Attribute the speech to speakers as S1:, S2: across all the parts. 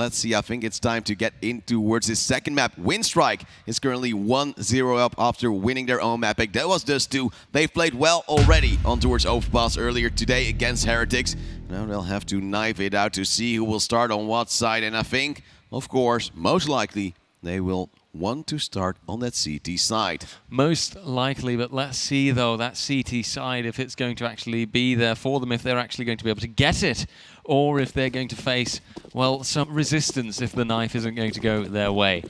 S1: let's see. I think it's time to get in towards his second map. WINSTRIKE is currently 1-0 up after winning their own map pick. That was just 2. They've played well already on towards Overpass earlier today against Heretics. Now they'll have to knife it out to see who will start on what side. And I think, of course, most likely, they will want to start on that CT side.
S2: Most likely, but let's see though, that CT side, if it's going to actually be there for them, if they're actually going to be able to get it, or if they're going to face, well, some resistance if the knife isn't going to go their way.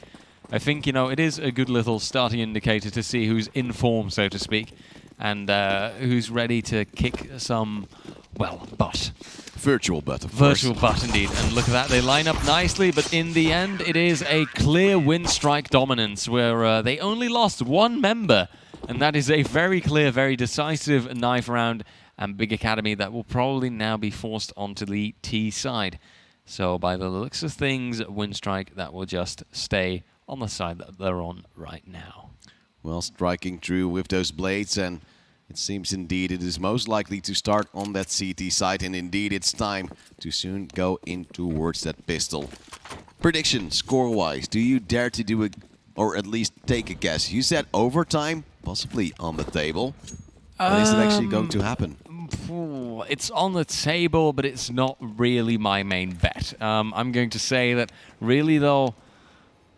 S2: I think, you know, it is a good little starting indicator to see who's in form, so to speak, and who's ready to kick some, well, butt.
S1: Virtual butt, of course.
S2: Virtual butt, indeed. And look at that, they line up nicely, but in the end, it is a clear WINSTRIKE dominance, where they only lost 1 member, and that is a very clear, very decisive knife round, and Big Academy that will probably now be forced onto the T side. So by the looks of things, WINSTRIKE, that will just stay on the side that they're on right now.
S1: Well, striking through with those blades, and it seems indeed it is most likely to start on that CT side, and indeed it's time to soon go in towards that pistol. Prediction, score-wise, do you dare to do it, or at least take a guess? You said overtime, possibly on the table. What is it actually going to happen?
S2: It's on the table, but it's not really my main bet. I'm going to say that really, though,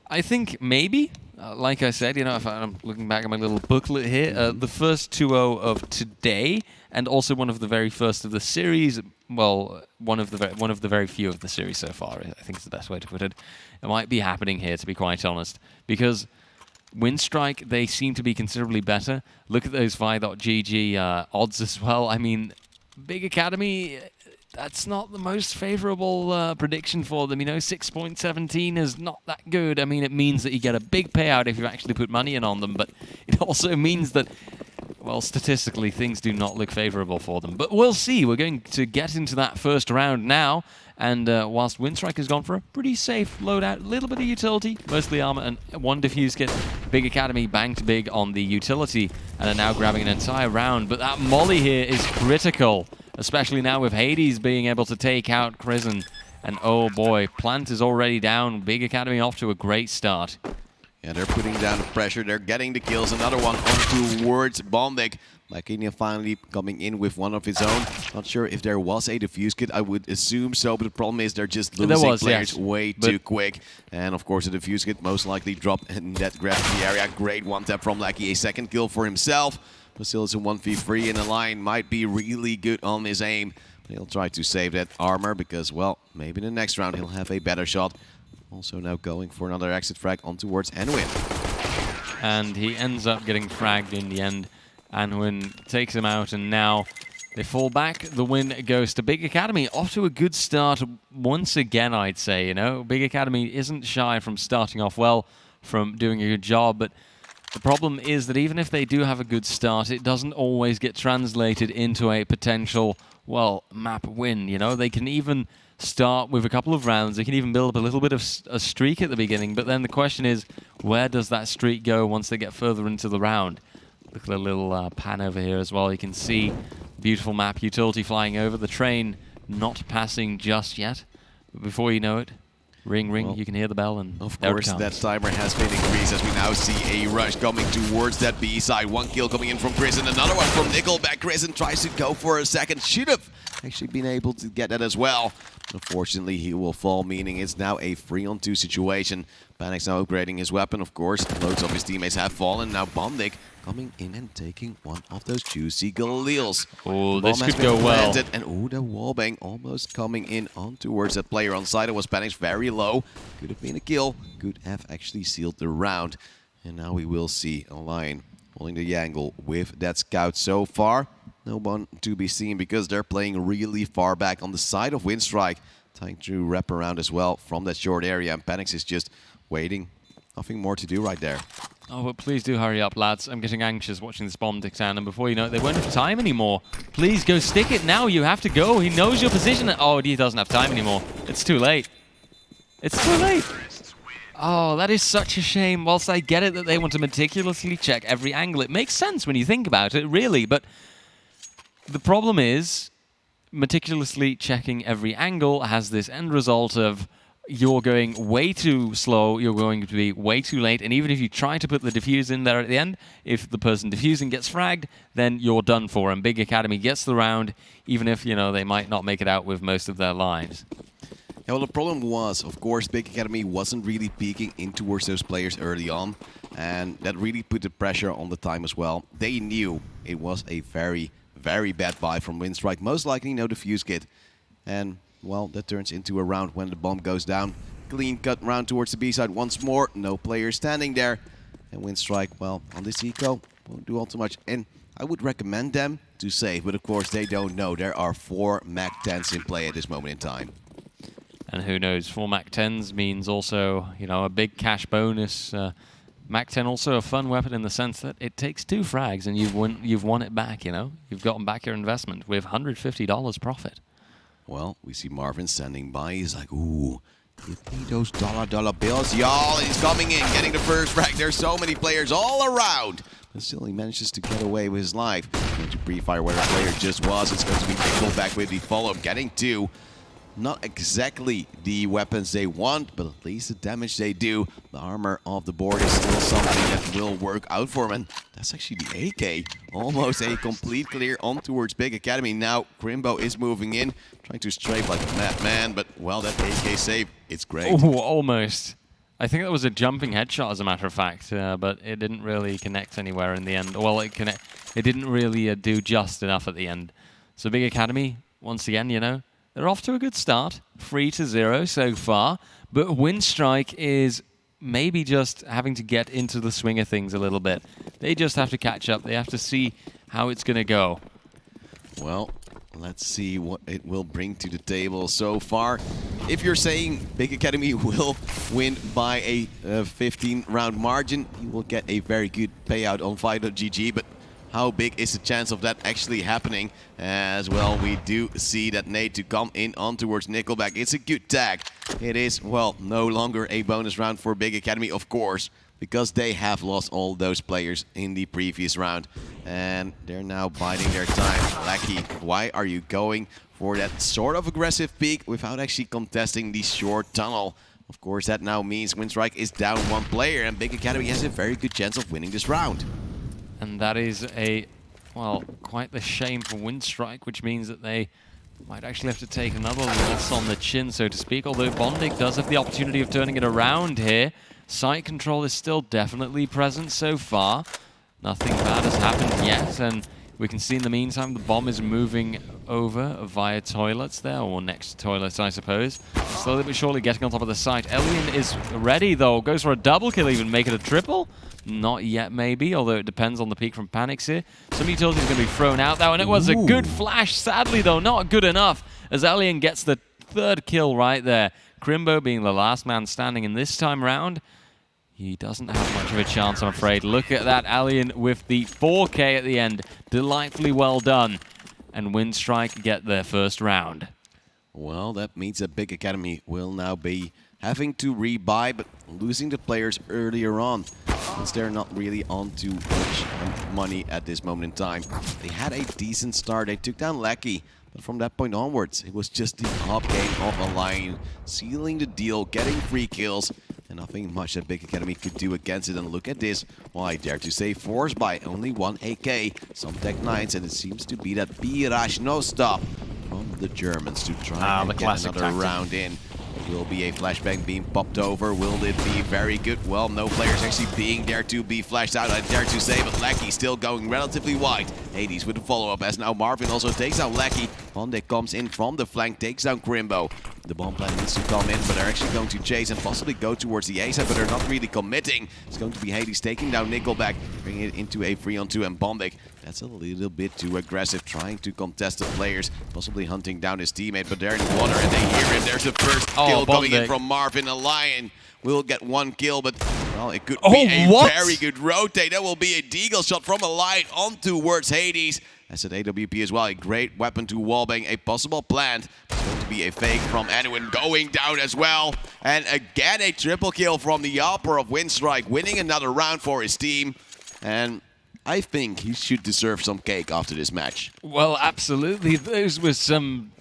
S2: I think maybe. Like I said, you know, if I'm looking back at my little booklet here, the first 2-0 of today, and also one of the very first of the series. Well, one of the very few of the series so far. I think is the best way to put it. It might be happening here, to be quite honest, because WINSTRIKE, they seem to be considerably better. Look at those Vi.GG odds as well. I mean, Big Academy, that's not the most favorable prediction for them. You know, 6.17 is not that good. I mean, it means that you get a big payout if you actually put money in on them, but it also means that, well, statistically, things do not look favorable for them. But we'll see. We're going to get into that first round now, and whilst WINSTRIKE has gone for a pretty safe loadout, a little bit of utility, mostly armor, and 1 defuse kit, Big Academy banked big on the utility, and are now grabbing an entire round. But that molly here is critical, especially now with Hades being able to take out Krisen. And oh boy, Plant is already down. Big Academy off to a great start.
S1: Yeah, they're putting down the pressure. They're getting the kills. Another one on towards Bondik. Lakinia finally coming in with one of his own. Not sure if there was a defuse kit. I would assume so, but the problem is they're just losing players way too quick. And of course, the defuse kit most likely dropped in that gravity area. Great one tap from Lackey. A second kill for himself. But still, it's a 1v3, and the line might be really good on his aim. But he'll try to save that armor because, well, maybe in the next round he'll have a better shot. Also now going for another exit frag on towards Anwin.
S2: And he ends up getting fragged in the end. Anwin takes him out, and now they fall back. The win goes to Big Academy. Off to a good start once again, I'd say. You know, Big Academy isn't shy from starting off well, from doing a good job, but the problem is that even if they do have a good start, it doesn't always get translated into a potential, well, map win. You know, they can even start with a couple of rounds. They can even build up a little bit of a streak at the beginning, but then the question is, where does that streak go once they get further into the round? Look at the little pan over here as well. You can see beautiful map, utility flying over, the train not passing just yet. But before you know it, ring, ring, well, you can hear the bell, and
S1: of course that timer has been increased as we now see a rush coming towards that B side. 1 kill coming in from Chris, and another one from Nickelback. Chris tries to go for a second. Should have actually been able to get that as well. Unfortunately, he will fall, meaning it's now a 3-on-2 situation. Panic's now upgrading his weapon, of course. Loads of his teammates have fallen. Now Bondik coming in and taking one of those juicy Galils.
S2: Oh, this could go well.
S1: And oh, the wallbang almost coming in on towards that player on side. It was Panic's very low. Could have been a kill. Could have actually sealed the round. And now we will see a Lion holding the angle with that scout so far. No one to be seen because they're playing really far back on the side of WINSTRIKE. Trying to wrap around as well from that short area. And Panix is just waiting. Nothing more to do right there.
S2: Oh, but please do hurry up, lads. I'm getting anxious watching this bomb tick down, and before you know it, they won't have time anymore. Please go stick it now. You have to go. He knows your position. Oh, he doesn't have time anymore. It's too late. It's too late. Oh, that is such a shame. Whilst I get it that they want to meticulously check every angle, it makes sense when you think about it, really. But the problem is, meticulously checking every angle has this end result of, you're going way too slow, you're going to be way too late, and even if you try to put the defuse in there at the end, if the person defusing gets fragged, then you're done for, and Big Academy gets the round, even if, you know, they might not make it out with most of their lives.
S1: Yeah, well, the problem was, of course, Big Academy wasn't really peeking in towards those players early on, and that really put the pressure on the time as well. They knew it was a very, very bad buy from WINSTRIKE, most likely no defuse kit, and well, that turns into a round when the bomb goes down. Clean cut round towards the B side once more. No players standing there. And WINSTRIKE, well, on this eco, won't do all too much. And I would recommend them to save, but of course they don't know. There are 4 MAC-10s in play at this moment in time.
S2: And who knows, 4 MAC-10s means also, you know, a big cash bonus. MAC-10 also a fun weapon in the sense that it takes 2 frags and you've won it back, you know. You've gotten back your investment with $150 profit.
S1: Well, we see Marvin standing by. He's like, ooh, give me those dollar bills, y'all. And he's coming in, getting the first frag. There's so many players all around. But still, he manages to get away with his life. Going to pre-fire where the player just was. It's going to be Nickelback with the follow-up, getting 2. Not exactly the weapons they want, but at least the damage they do. The armor of the board is still something that will work out for him. And that's actually the AK. Almost a complete clear on towards Big Academy. Now, Crimbo is moving in, trying to strafe like a madman, but, well, that AK save, it's great.
S2: Oh, almost. I think that was a jumping headshot, as a matter of fact, but it didn't really connect anywhere in the end. Well, it didn't really do just enough at the end. So Big Academy, once again, you know, they're off to a good start, 3-0 so far, but WINSTRIKE is maybe just having to get into the swing of things a little bit. They just have to catch up. They have to see how it's going to go.
S1: Well, let's see what it will bring to the table so far. If you're saying Big Academy will win by a 15-round margin, you will get a very good payout on Fight.gg, but how big is the chance of that actually happening? As well, we do see that nade to come in on towards Nickelback. It's a good tag. It is, well, no longer a bonus round for Big Academy, of course, because they have lost all those players in the previous round. And they're now biding their time. Lackey, why are you going for that sort of aggressive peek without actually contesting the short tunnel? Of course, that now means WINSTRIKE is down 1 player, and Big Academy has a very good chance of winning this round.
S2: And that is well, quite the shame for WINSTRIKE, which means that they might actually have to take another loss on the chin, so to speak, although Bondik does have the opportunity of turning it around here. Site control is still definitely present so far. Nothing bad has happened yet, and we can see in the meantime the bomb is moving over via toilets there, or next to toilets, I suppose. Slowly but surely getting on top of the site. Elian is ready, though. Goes for a double kill, even make it a triple. Not yet, maybe, although it depends on the peak from Panics here. Some utility is going to be thrown out, though, and it was a good flash. Sadly, though, not good enough, as Elian gets the 3rd kill right there. Crimbo being the last man standing, and this time round, he doesn't have much of a chance, I'm afraid. Look at that, Elian with the 4K at the end. Delightfully well done. And WINSTRIKE get their first round.
S1: Well, that means that Big Academy will now be having to rebuy, but losing the players earlier on, since they're not really on too much money at this moment in time. They had a decent start. They took down Lackey, but from that point onwards, it was just the top game of a line, sealing the deal, getting 3 kills, and nothing much that Big Academy could do against it. And look at this. Well, I dare to say forced by only 1 AK, some Tech 9s, and it seems to be that Biraj no stop from the Germans to try and get another round in. Will be a flashbang being popped over. Will it be very good? Well, no players actually being there to be flashed out, I dare to say, but Lackey still going relatively wide. Hades with the follow-up, as now Marvin also takes out Lackey. Bondik comes in from the flank, takes down Crimbo. The bomb plan needs to come in, but they're actually going to chase and possibly go towards the A side, but they're not really committing. It's going to be Hades taking down Nickelback, bringing it into a 3-on-2, and Bondik, that's a little bit too aggressive, trying to contest the players, possibly hunting down his teammate, but they're in the water and they hear him. There's the first kill coming in from Marvin. A Lion will get 1 kill, but, well, it could be a very good rotate. That will be a deagle shot from a Lion on towards Hades. That's an AWP as well, a great weapon to wallbang, a possible plant. It's going to be a fake from Edwin going down as well. And again, a triple kill from the Opera of WINSTRIKE, winning another round for his team. And I think he should deserve some cake after this match.
S2: Well, absolutely. Those were some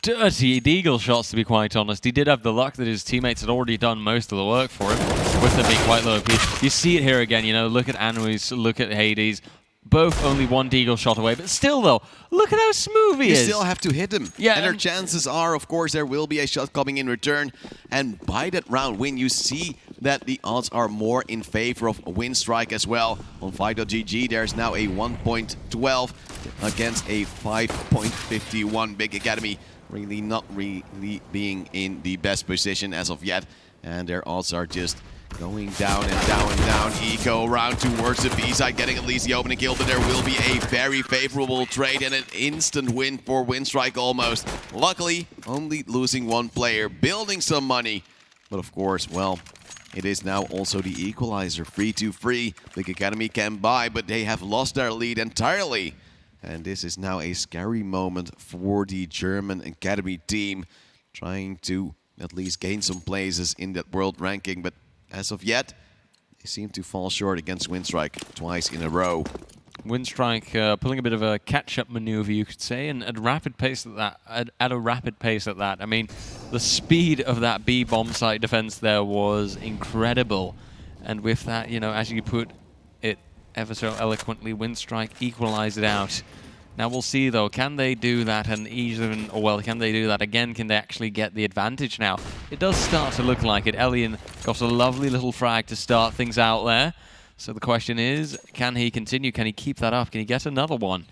S2: dirty deagle shots, to be quite honest. He did have the luck that his teammates had already done most of the work for him, with them being quite low HP. You see it here again, you know, look at Anwys, look at Hades. Both only one deagle shot away, but still though, look at how smooth he is.
S1: You still have to hit him.
S2: Yeah,
S1: and their chances are, of course, there will be a shot coming in return. And by that round win, you see that the odds are more in favor of WINSTRIKE as well. On Fight.gg, there's now a 1.12 against a 5.51. Big Academy really not really being in the best position as of yet. And their odds are just going down and down and down. Eco around towards the B side, getting at least the opening kill, but there will be a very favorable trade and an instant win for WINSTRIKE almost. Luckily, only losing one player, building some money. But of course, well, it is now also the equalizer. 3-2-3. Big Academy can buy, but they have lost their lead entirely. And this is now a scary moment for the German Academy team, trying to at least gain some places in that world ranking, but as of yet, they seem to fall short against WINSTRIKE twice in a row.
S2: WINSTRIKE pulling a bit of a catch-up maneuver, you could say, and at a rapid pace at that. I mean, the speed of that B bomb site defense there was incredible, and with that, you know, as you put it ever so eloquently, WINSTRIKE equalized it out. Now we'll see though, can they do that and even, or well, can they do that again? Can they actually get the advantage now? It does start to look like it. Elian got a lovely little frag to start things out there. So the question is, can he continue? Can he keep that up? Can he get another one?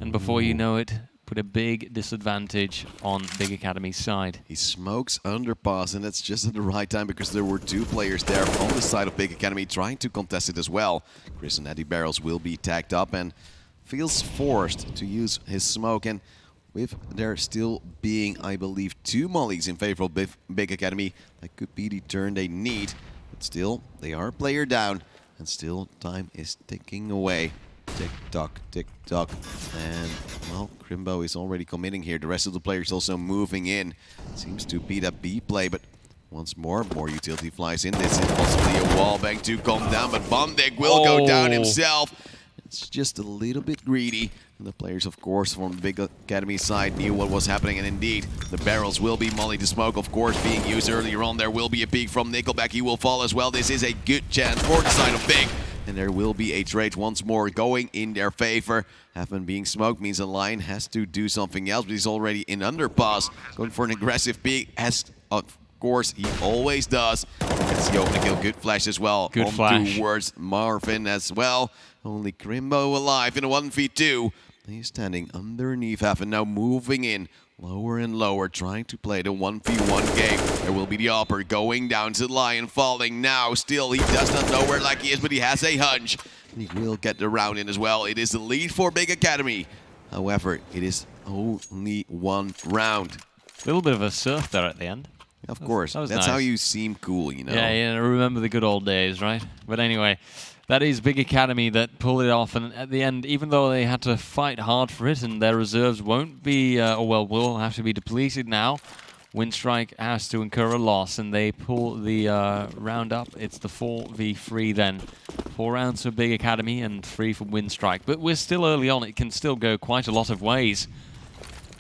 S2: And before you know it, put a big disadvantage on Big Academy's side.
S1: He smokes underpass, and that's just at the right time because there were two players there on the side of Big Academy trying to contest it as well. Chris and Eddie Barrels will be tagged up and feels forced to use his smoke, and with there still being, I believe, 2 mollies in favor of Big Academy, that could be the turn they need. But still, they are a player down, and still time is ticking away. Tick-tock, tick-tock. And, well, Crimbo is already committing here. The rest of the players also moving in. Seems to be that B play, but once more utility flies in. This is possibly a wall bang to come down, but Bondik will go down himself. It's just a little bit greedy. And the players, of course, from the Big Academy side knew what was happening. And indeed, the barrels will be molly to smoke, of course, being used earlier on. There will be a peek from Nickelback. He will fall as well. This is a good chance for the side of Big. And there will be a trade once more going in their favor. Heaven being smoked means the Lion has to do something else, but he's already in underpass. Going for an aggressive peek, as of course he always does. Gets the opening kill. Good flash as well.
S2: Good flash.
S1: Towards Marvin as well. Only Crimbo alive in a 1v2. He's standing underneath Heaven, now moving in lower and lower, trying to play the 1v1 game. There will be the upper going down to the Lion, falling now. Still, he does not know where Lucky is, but he has a hunch. And he will get the round in as well. It is the lead for Big Academy. However, it is only one round.
S2: A little bit of a surf there at the end.
S1: Of course, that's
S2: nice.
S1: how you seem cool, you know.
S2: Yeah, remember the good old days, right? But anyway, that is Big Academy that pulled it off, and at the end, even though they had to fight hard for it and their reserves won't be, will have to be depleted now, WINSTRIKE has to incur a loss, and they pull the round up. It's the 4v3 then. 4 rounds for Big Academy and 3 for WINSTRIKE. But we're still early on. It can still go quite a lot of ways.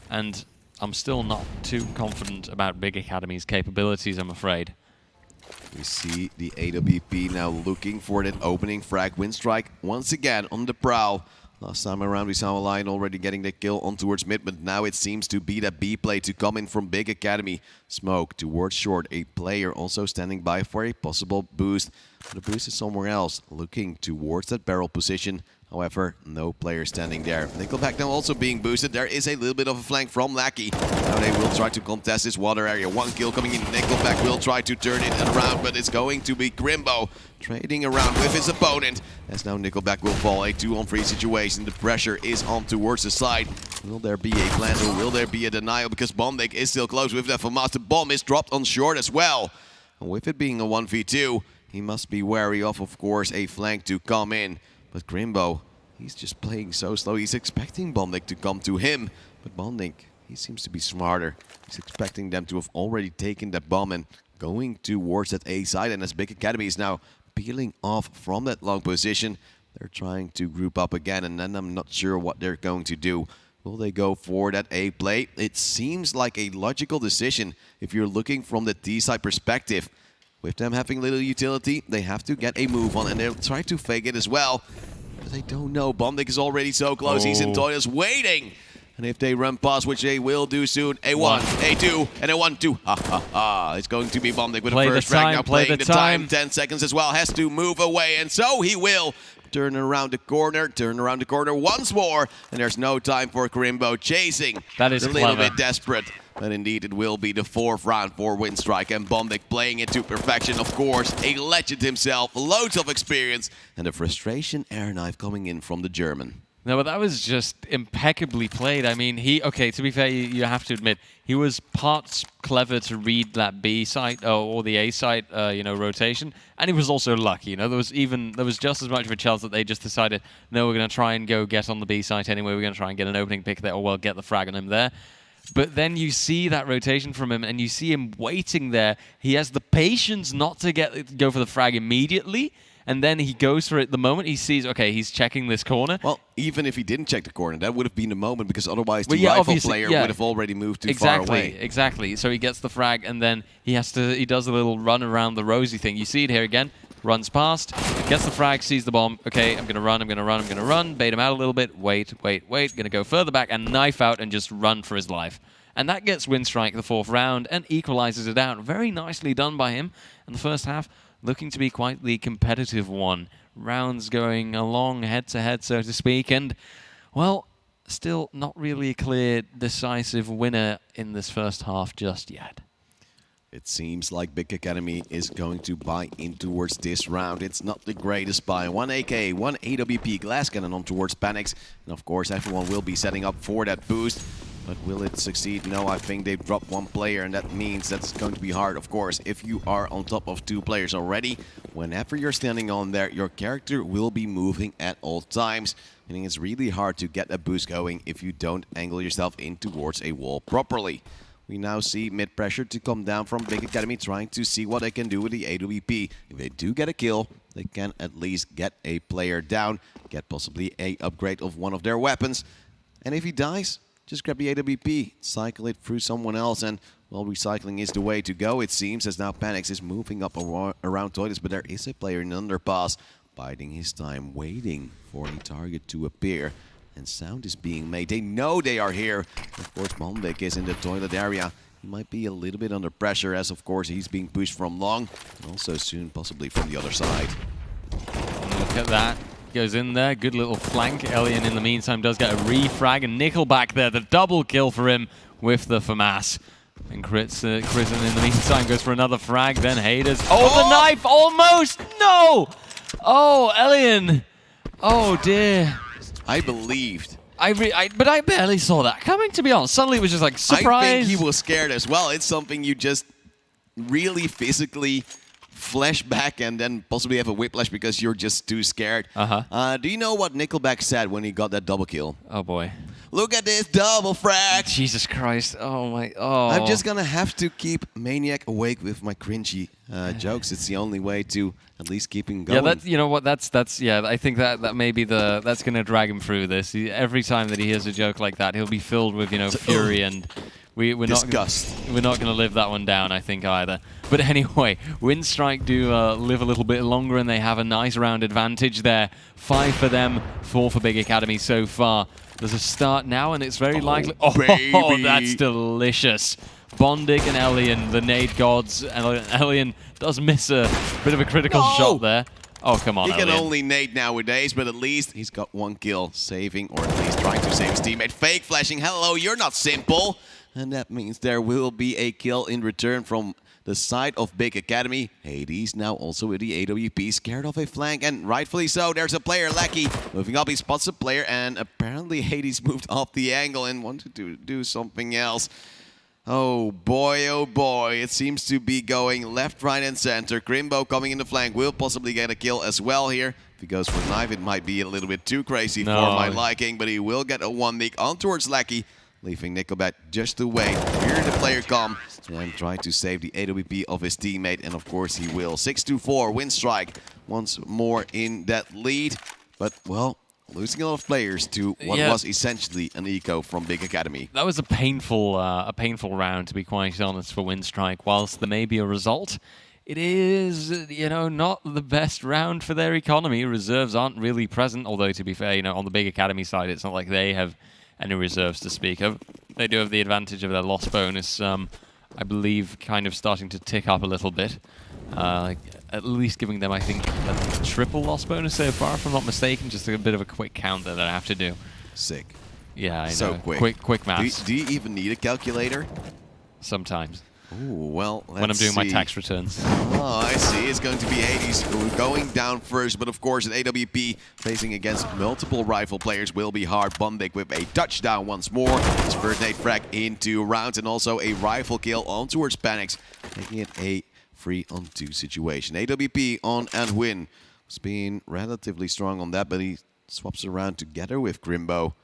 S2: And I'm still not too confident about Big Academy's capabilities, I'm afraid.
S1: We see the AWP now looking for that opening frag. WINSTRIKE once again on the prowl. Last time around we saw a Lion already getting the kill on towards mid, but now it seems to be that B play to come in from Big Academy. Smoke towards short, a player also standing by for a possible boost. The boost is somewhere else, looking towards that barrel position. However, no player standing there. Nickelback now also being boosted. There is a little bit of a flank from Lackey. Now they will try to contest this water area. 1 kill coming in. Nickelback will try to turn it around, but it's going to be Crimbo trading around with his opponent. As now Nickelback will fall. A 2-on-3 situation. The pressure is on towards the side. Will there be a plant or will there be a denial? Because Bondik is still close with that FAMAS. The bomb is dropped on short as well. And with it being a 1v2, he must be wary of course, a flank to come in. But Crimbo, he's just playing so slow. He's expecting Bondik to come to him. But Bondik, he seems to be smarter. He's expecting them to have already taken that bomb and going towards that A side. And as Big Academy is now peeling off from that long position, they're trying to group up again. And then I'm not sure what they're going to do. Will they go for that A play? It seems like a logical decision if you're looking from the D side perspective. With them having little utility, they have to get a move on, and they'll try to fake it as well. But they don't know. Bomdik is already so close. He's in toilets waiting. And if they run past, which they will do soon, A1, A2, and A1, 2. Ha ha ha. It's going to be Bomdik with the first frag. Now playing the time. 10 seconds as well. Has to move away, and so he will. Turn around the corner once more. And there's no time for Krimbo chasing.
S2: That is
S1: a little bit desperate. But indeed, it will be the 4th round for WINSTRIKE, and Bomdik playing it to perfection. Of course, a legend himself, loads of experience, and a frustration air knife coming in from the German.
S2: No, but that was just impeccably played. I mean, to be fair, you have to admit, he was parts clever to read that B site or the A site, rotation, and he was also lucky. There was just as much of a chance that they just decided, no, we're going to try and go get on the B site anyway. We're going to try and get an opening pick there, or well, get the frag on him there. But then you see that rotation from him, and you see him waiting there. He has the patience not to go for the frag immediately. And then he goes for it the moment he sees, okay, he's checking this corner.
S1: Well, even if he didn't check the corner, that would have been the moment, because otherwise the rifle player would have already moved too far away.
S2: Exactly. So he gets the frag, and then he does a little run around the rosy thing. You see it here again. Runs past, gets the frag, sees the bomb. Okay, I'm going to run. Bait him out a little bit. Wait. Going to go further back and knife out and just run for his life. And that gets WINSTRIKE the 4th round and equalizes it out. Very nicely done by him. And the first half looking to be quite the competitive one. Rounds going along head-to-head, so to speak. And, well, still not really a clear, decisive winner in this first half just yet.
S1: It seems like Big Academy is going to buy in towards this round. It's not the greatest buy. 1 AK, 1 AWP, glass cannon on towards Panics. And of course, everyone will be setting up for that boost. But will it succeed? No, I think they've dropped 1 player, and that means that's going to be hard. Of course, if you are on top of 2 players already, whenever you're standing on there, your character will be moving at all times. Meaning it's really hard to get a boost going if you don't angle yourself in towards a wall properly. We now see mid pressure to come down from Big Academy, trying to see what they can do with the AWP. If they do get a kill, they can at least get a player down, get possibly a upgrade of one of their weapons. And if he dies, just grab the AWP, cycle it through someone else, and, well, recycling is the way to go, it seems, as now Panics is moving up around toilets, but there is a player in the underpass, biding his time, waiting for a target to appear. And sound is being made. They know they are here. Of course, Bomdik is in the toilet area. He might be a little bit under pressure, as, of course, he's being pushed from long, and also soon possibly from the other side.
S2: Look at that. Goes in there, good little flank. Elian in the meantime does get a refrag, and Nickelback there, the double kill for him with the FAMAS. And Krisen in the meantime goes for another frag, then Haders. Oh, the knife, almost! No! Oh, Elian. Oh dear.
S1: I believed.
S2: But I barely saw that coming, to be honest. Suddenly it was just like, surprise.
S1: I think he was scared as well. It's something you just really physically flash back and then possibly have a whiplash because you're just too scared. Do you know what Nickelback said when he got that double kill?
S2: Oh boy.
S1: Look at this double frag!
S2: Jesus Christ. Oh my. Oh.
S1: I'm just gonna have to keep Maniac awake with my cringy jokes. It's the only way to at least keep him going.
S2: Yeah, you know what? That's yeah. I think that may be that's gonna drag him through this. Every time that he hears a joke like that, he'll be filled with fury and we're
S1: disgust.
S2: We're not gonna live that one down, I think, either. But anyway, WINSTRIKE do live a little bit longer, and they have a nice round advantage there. 5 for them, 4 for Big Academy so far. There's a start now, and it's very likely. Oh, that's delicious. Bomdik and Elian, the nade gods. And Elian does miss a bit of a critical shot there. Oh, come on,
S1: He can only nade nowadays, but at least he's got 1 kill, saving, or at least trying to save his teammate. Fake flashing, hello, you're not simple. And that means there will be a kill in return from the side of Big Academy. Hades now also with the AWP, scared of a flank, and rightfully so. There's a player, Lackey, moving up. He spots a player, and apparently Hades moved off the angle and wanted to do something else. Oh boy, it seems to be going left, right, and center. Krimbo coming in the flank will possibly get a kill as well here. If he goes for knife, it might be a little bit too crazy for my liking, but he will get a 1-nick on towards Lackey, leaving Nickelback just to wait. Hear the player come and try to save the AWP of his teammate, and of course he will. 6-4, WINSTRIKE once more in that lead. But, well, losing a lot of players to what was essentially an eco from Big Academy.
S2: That was a painful round, to be quite honest, for WINSTRIKE. Whilst there may be a result, it is, not the best round for their economy. Reserves aren't really present, although, to be fair, on the Big Academy side, it's not like they have any reserves to speak of. They do have the advantage of their loss bonus, I believe, kind of starting to tick up a little bit. At least giving them, I think, a triple loss bonus so far, if I'm not mistaken. Just a bit of a quick count that I have to do.
S1: Sick.
S2: Yeah, I know.
S1: So quick.
S2: Quick maths.
S1: Do you even need a calculator?
S2: Sometimes.
S1: Ooh, well, let's
S2: when I'm doing
S1: see.
S2: my tax returns.
S1: Oh, I see. It's going to be Hades going down first, but of course, an AWP facing against multiple rifle players will be hard. Bombik with a touchdown once more. His first nade frag into rounds, and also a rifle kill on towards Panics, making it a 3-on-2 situation. AWP on and win. He's been relatively strong on that, but he swaps around together with Grimbo.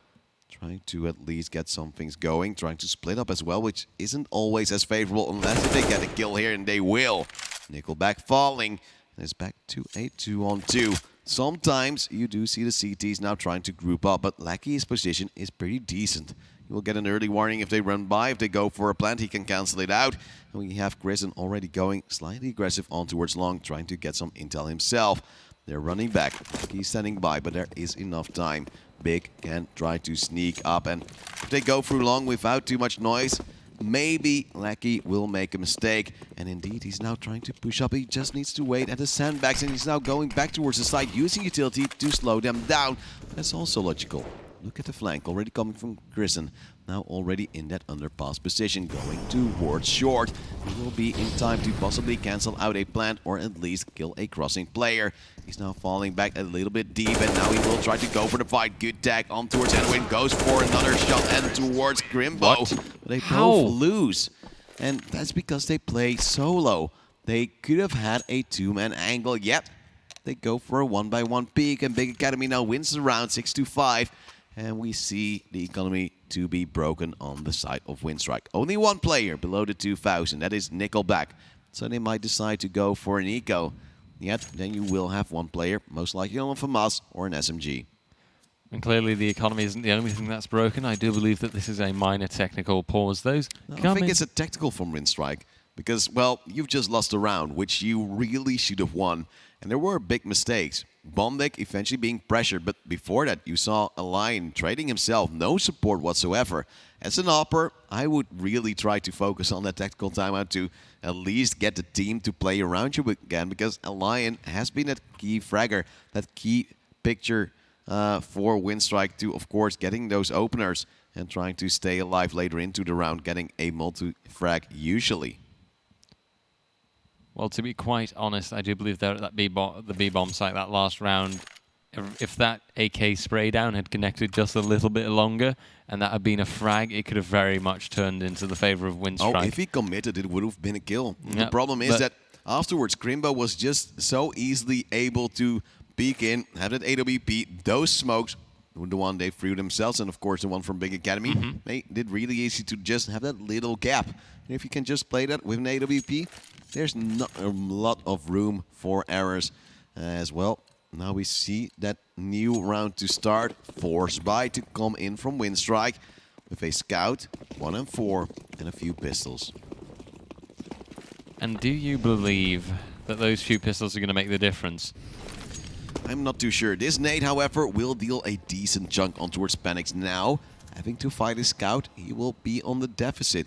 S1: Trying to at least get some things going, trying to split up as well, which isn't always as favorable unless they get a kill here, and they will. Nickelback falling, and it's back to a 2-on-2. Sometimes you do see the CTs now trying to group up, but Lucky's position is pretty decent. He will get an early warning if they run by. If they go for a plant, he can cancel it out. And we have Grison already going slightly aggressive on towards long, trying to get some intel himself. They're running back. He's standing by, but there is enough time. Big can try to sneak up, and if they go through long without too much noise, maybe Lackey will make a mistake. And indeed, he's now trying to push up. He just needs to wait at the sandbags, and he's now going back towards the side, using utility to slow them down. That's also logical. Look at the flank, already coming from Grison. Now already in that underpass position, going towards short. He will be in time to possibly cancel out a plant or at least kill a crossing player. He's now falling back a little bit deep, and now he will try to go for the fight. Good tag on towards Edwin, goes for another shot and towards Grimbo.
S2: What?
S1: They both lose. And that's because they play solo. They could have had a two-man angle, yet they go for a 1-by-1 peek, and Big Academy now wins the round 6-5. And we see the economy to be broken on the side of WINSTRIKE. Only one player below the 2,000, that is Nickelback. So they might decide to go for an eco. Yet, then you will have one player, most likely on a FAMAS or an SMG.
S2: And clearly the economy isn't the only thing that's broken. I do believe that this is a minor technical pause. I
S1: think it's a tactical from WINSTRIKE. Because, well, you've just lost a round, which you really should have won. And there were big mistakes. Bombik eventually being pressured, but before that you saw a Lion trading himself, no support whatsoever. As an opper, I would really try to focus on that tactical timeout to at least get the team to play around you again, because a Lion has been that key fragger, that key picture for WINSTRIKE to, of course, getting those openers and trying to stay alive later into the round, getting a multi-frag usually.
S2: Well, to be quite honest, I do believe that the B-bomb site that last round, if that AK spray down had connected just a little bit longer and that had been a frag, it could have very much turned into the favor of WINSTRIKE.
S1: Oh, if he committed, it would have been a kill. Yep. The problem is that afterwards, Grimbo was just so easily able to peek in, have that AWP, those smokes, the one they threw themselves, and of course the one from Big Academy, made it really easy to just have that little gap. And if you can just play that with an AWP, there's not a lot of room for errors as well. Now we see that new round to start. Forced by to come in from WINSTRIKE with a scout, 1 and 4, and a few pistols.
S2: And do you believe that those few pistols are going to make the difference?
S1: I'm not too sure. This nade, however, will deal a decent chunk on towards Panics now. Having to fight a scout, he will be on the deficit.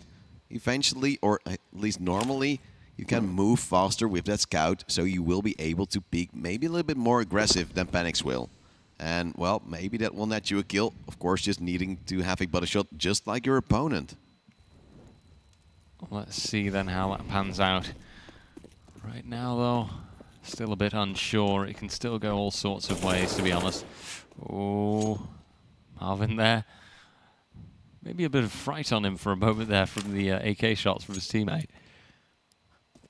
S1: Eventually, or at least normally, you can move faster with that scout, so you will be able to peek maybe a little bit more aggressive than Panics will. And, well, maybe that will net you a kill. Of course, just needing to have a butter shot just like your opponent.
S2: Let's see then how that pans out. Right now, though, still a bit unsure. It can still go all sorts of ways, to be honest. Oh, Marvin there. Maybe a bit of fright on him for a moment there from the AK shots from his teammate.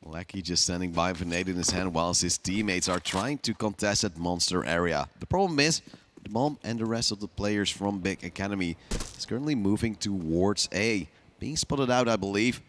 S1: Lackey just standing by with a nade in his hand whilst his teammates are trying to contest that monster area. The problem is, the bomb and the rest of the players from Big Academy is currently moving towards A. Being spotted out, I believe.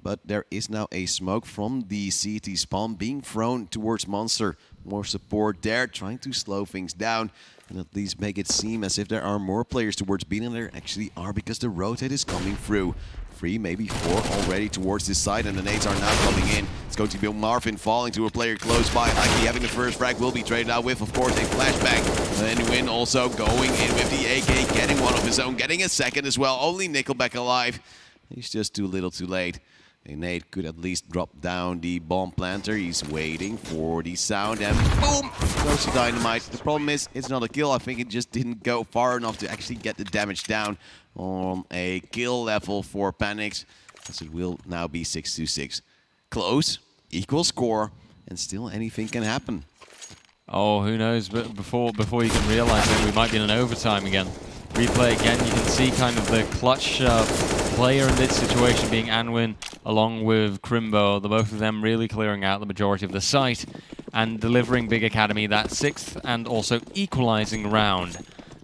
S1: But there is now a smoke from the CT spawn being thrown towards Monster. More support there, trying to slow things down and at least make it seem as if there are more players towards B than there actually are, because the rotate is coming through. 3, maybe 4 already towards this side, and the nades are now coming in. It's going to be Marvin falling to a player close by. Likely having the first frag, will be traded out with, of course, a flashbang. And then Win also going in with the AK, getting one of his own, getting a second as well. Only Nickelback alive. He's just too little too late. A nade could at least drop down the bomb planter. He's waiting for the sound, and boom! Goes to Dynamite. The problem is, it's not a kill. I think it just didn't go far enough to actually get the damage down on a kill level for Panics, as it will now be 6-6. Close, equal score, and still anything can happen.
S2: Oh, who knows? But before you can realize that we might be in an overtime again. Replay again, you can see kind of the clutch player in this situation being Anwin, along with Crimbo, the both of them really clearing out the majority of the site and delivering Big Academy that 6th and also equalizing round.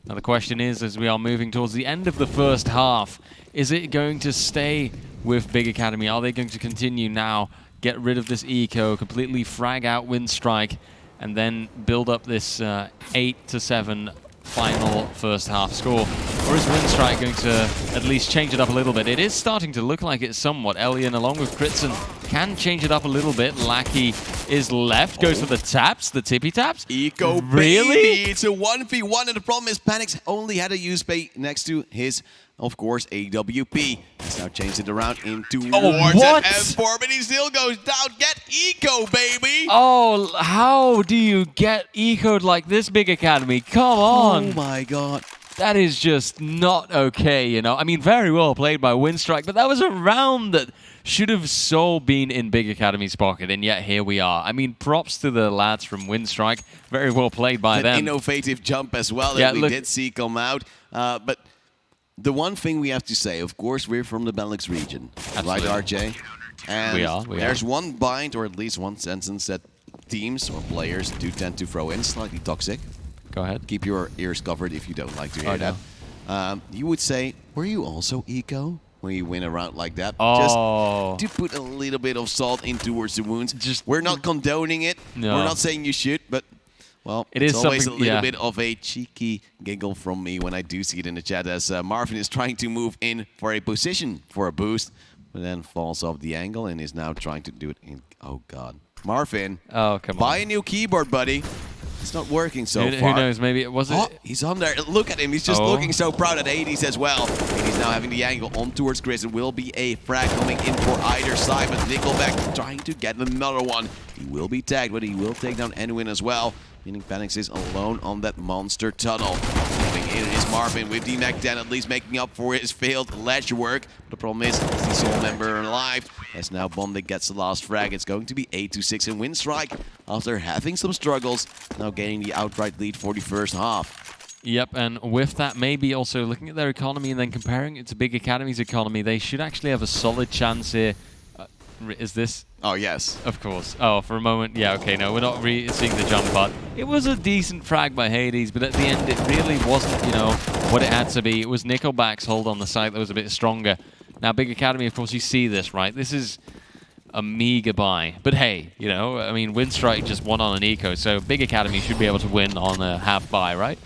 S2: Now the question is, as we are moving towards the end of the first half, is it going to stay with Big Academy? Are they going to continue now, get rid of this eco, completely frag out WINSTRIKE, and then build up this 8-7 final first half score? Or is WINSTRIKE going to at least change it up a little bit? It is starting to look like it somewhat. Elian, along with Kritsen, can change it up a little bit. Lackey is left, goes for the taps, the tippy taps.
S1: Eco,
S2: really?
S1: Baby. It's a 1v1, and the problem is Panics only had a use bait next to his, of course, AWP. He's now changed it around into wards
S2: what?
S1: at M4, but he still goes down. Get Eco, baby!
S2: Oh, how do you get ecoed like this, Big Academy? Come on!
S1: Oh my god.
S2: That is just not okay, you know? I mean, very well played by WINSTRIKE, but that was a round that should have so been in Big Academy's pocket, and yet here we are. I mean, props to the lads from WINSTRIKE. Very well played by
S1: An
S2: them.
S1: innovative jump as well that we did see come out. But the one thing we have to say, of course, we're from the Benelux region.
S2: Absolutely.
S1: Right, RJ? And
S2: we are.
S1: There's one bind, or at least one sentence that teams or players do tend to throw in, slightly toxic.
S2: Go ahead.
S1: Keep your ears covered if you don't like to hear that. You would say, were you also eco when you win a round like that?
S2: Oh.
S1: Just to put a little bit of salt in towards the wounds. We're not condoning it.
S2: No.
S1: We're not saying you should, but, well,
S2: it's
S1: always a little bit of a cheeky giggle from me when I do see it in the chat, as Marvin is trying to move in for a position for a boost, but then falls off the angle and is now trying to do it in... Oh, God. Marvin.
S2: Oh, come on.
S1: Buy a new keyboard, buddy. It's not working so far.
S2: Who knows? Maybe it was it.
S1: Oh, he's on there. Look at him. He's just looking so proud at Hades as well. And he's now having the angle on towards Chris. It will be a frag coming in for either side, but Nickelback trying to get another one. He will be tagged, but he will take down Enwin as well. Meaning Panics is alone on that monster tunnel. Moving in is Marvin with the Mac 10, at least making up for his failed ledge work. The problem is the sole member alive. As now Bondic gets the last frag, it's going to be 8-6 in WINSTRIKE after having some struggles. Now gaining the outright lead for the first half.
S2: Yep, and with that, maybe also looking at their economy and then comparing it to Big Academy's economy, they should actually have a solid chance here. Is this?
S1: Oh, yes.
S2: Of course. Oh, for a moment, yeah, okay, no, we're not seeing the jump part. It was a decent frag by Hades, but at the end, it really wasn't, you know, what it had to be. It was Nickelback's hold on the site that was a bit stronger. Now, Big Academy, of course, you see this, right? This is a meager buy. But hey, you know, I mean, WINSTRIKE just won on an eco, so Big Academy should be able to win on a half buy, right?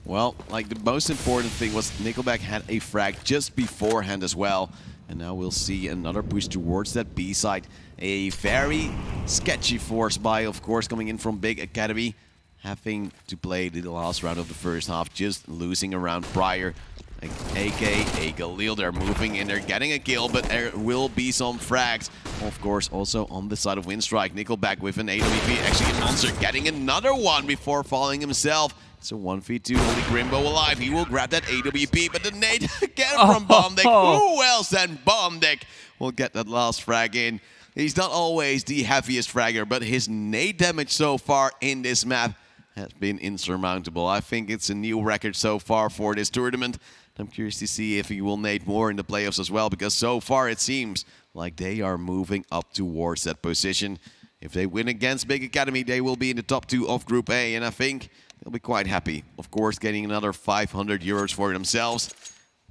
S1: Well, like, the most important thing was Nickelback had a frag just beforehand as well. And now we'll see another push towards that B side. A very sketchy force buy, of course, coming in from Big Academy. Having to play the last round of the first half, just losing a round prior. Like AK, a Galil, they're moving in, they're getting a kill, but there will be some frags. Of course, also on the side of WINSTRIKE, Nickelback with an AWP, actually a monster getting another one before falling himself. It's a 1v2, only Grimbo alive. He will grab that AWP, but the nade again from Bondic. Who else than Bondic will get that last frag in? He's not always the heaviest fragger, but his nade damage so far in this map has been insurmountable. I think it's a new record so far for this tournament. I'm curious to see if he will nade more in the playoffs as well, because so far it seems like they are moving up towards that position. If they win against Big Academy, they will be in the top 2 of Group A, and I think they'll be quite happy. Of course, getting another 500 euros for themselves,